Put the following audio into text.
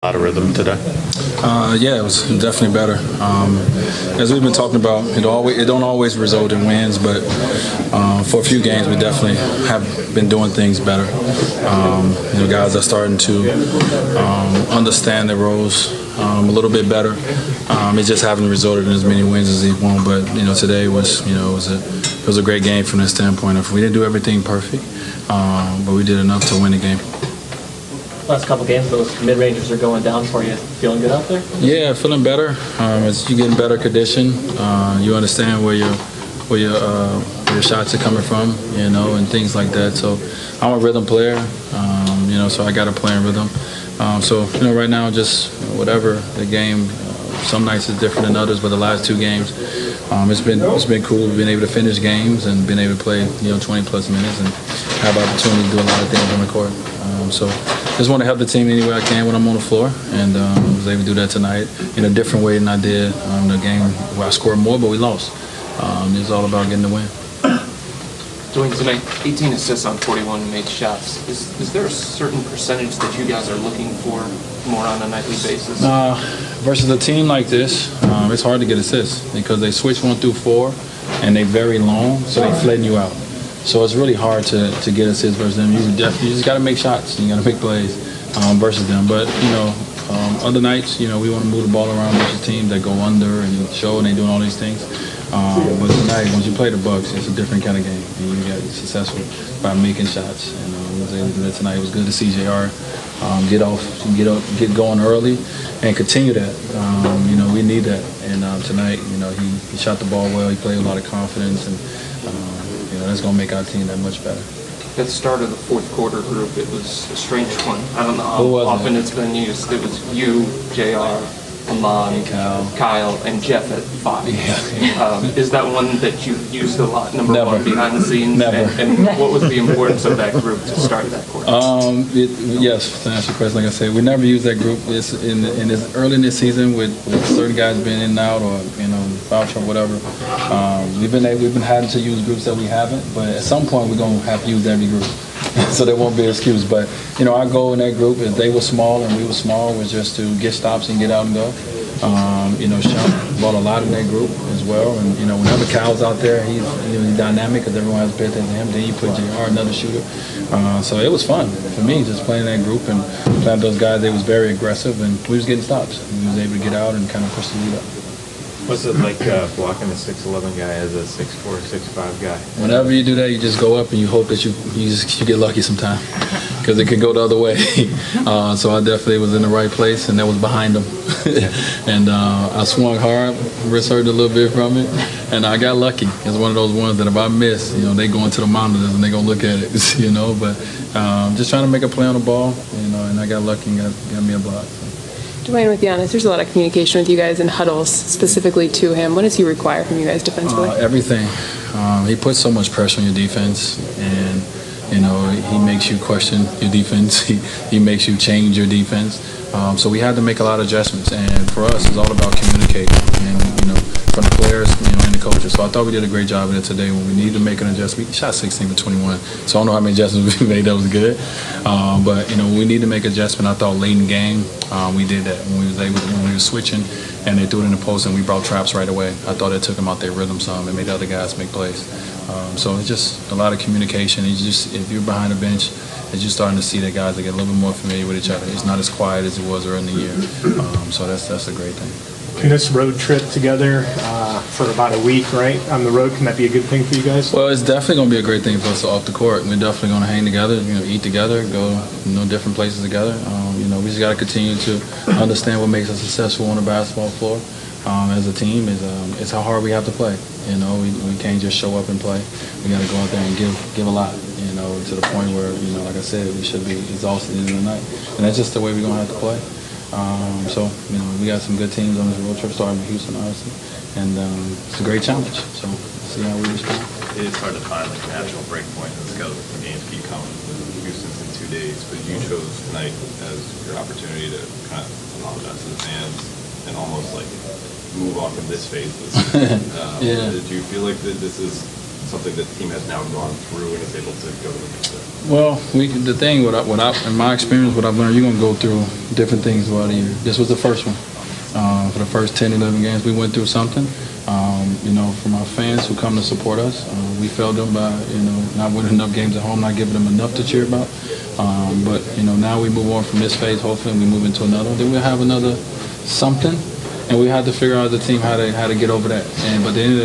Out of rhythm today? Yeah, it was definitely better. As we've been talking about, it don't always result in wins, but for a few games, we definitely have been doing things better. Guys are starting to understand their roles a little bit better. It just haven't resulted in as many wins as they want. But today was it was a great game from that standpoint. We didn't do everything perfect, but we did enough to win the game. Last couple games, those mid-rangers are going down for you. Feeling good out there? Yeah, feeling better. As you get in better condition, you understand where your shots are coming from, and things like that. So I'm a rhythm player, so I got to play in rhythm. Right now, just whatever the game. Some nights is different than others, but the last two games, it's been cool. We've been able to finish games and been able to play 20 plus minutes and have opportunity to do a lot of things on the court. Just want to help the team any way I can when I'm on the floor, and was able to do that tonight in a different way than I did the game where I scored more, but we lost. It's all about getting the win. Dwyane, tonight, 18 assists on 41 made shots. Is there a certain percentage that you guys are looking for more on a nightly basis? Versus a team like this, it's hard to get assists because they switch 1 through 4, and they're very long, so they flatten you out. So it's really hard to get assists versus them. You just got to make shots. You got to make plays versus them. But other nights, we want to move the ball around versus teams that go under and show and they doing all these things. But tonight, once you play the Bucks, it's a different kind of game. And you got successful by making shots. And we was able to do that tonight. It was good to see JR get going early and continue that. We need that. And tonight, he shot the ball well. He played with a lot of confidence and. That's going to make our team that much better. At the start of the fourth quarter group, it was a strange one. I don't know how often it's been used. It was you, JR, Amon, Kyle, and Jeff at 5. Yeah. Is that one that you used a lot, number Never. one, behind the scenes? Never. And what was the importance of that group to start that quarter? Yes, to answer your question, like I said, we never used that group. It's early in this season with certain guys being in and out or foul trouble, whatever. We've been having to use groups that we haven't, but at some point we're gonna have to use every group, so there won't be an excuse. But our goal in that group, if they were small and we were small, was just to get stops and get out and go. Sean brought a lot in that group as well, and whenever Kyle's out there, he's dynamic because everyone has to pay attention to him. Then you put JR, another shooter. So it was fun for me just playing that group and playing those guys. They was very aggressive, and we was getting stops. We was able to get out and kind of push the lead up. What's it like blocking a 6'11" guy as a 6'4", 6'5" guy? Whenever you do that, you just go up and you hope that you get lucky sometime because it can go the other way. So I definitely was in the right place, and that was behind him. And I swung hard, wrist hurt a little bit from it, and I got lucky. It's one of those ones that if I miss, they go into the monitors and they gonna look at it, But just trying to make a play on the ball, and I got lucky and got me a block. Dwyane, with Giannis, there's a lot of communication with you guys in huddles, specifically to him. What does he require from you guys defensively? Everything. He puts so much pressure on your defense, and he makes you question your defense. He makes you change your defense. So we had to make a lot of adjustments, and for us, it's all about communicating, and from the players, and the coaches. So I thought we did a great job of it today. When we needed to make an adjustment, we shot 16 for 21. So I don't know how many adjustments we made. That was good. But we need to make adjustment. I thought late in the game, we did that when we were switching, and they threw it in the post, and we brought traps right away. I thought it took them out their rhythm some and made the other guys make plays. So it's just a lot of communication. If you're behind the bench, you're starting to see that guys that get a little bit more familiar with each other. It's not as quiet as it was early in the year. So that's a great thing. And this road trip together for about a week, right, on the road, can that be a good thing for you guys? Well, it's definitely going to be a great thing for us off the court. We're definitely going to hang together, eat together, go different places together. We just got to continue to understand what makes us successful on the basketball floor as a team. Is how hard we have to play. We can't just show up and play. We got to go out there and give a lot. To the point where like I said, we should be exhausted in the night, and that's just the way we're going to have to play. We got some good teams on this road trip, starting with Houston, obviously, and it's a great challenge. So we'll see how we respond. It is hard to find a natural break point in the schedule for games keep coming. Houston's in 2 days, but you chose tonight as your opportunity to kind of apologize to the fans and almost like move on from this phase. Yeah. Did you feel like that this is something that the team has now gone through and is able to go to the next step? Well, the thing, in my experience, what I've learned, you're going to go through different things throughout the year. This was the first one. For the first 10, 11 games, we went through something. From our fans who come to support us, we failed them by, not winning enough games at home, not giving them enough to cheer about. But now we move on from this phase, hopefully, and we move into another. Then we'll have another something, and we have to figure out as a team how to get over that. But at the end of the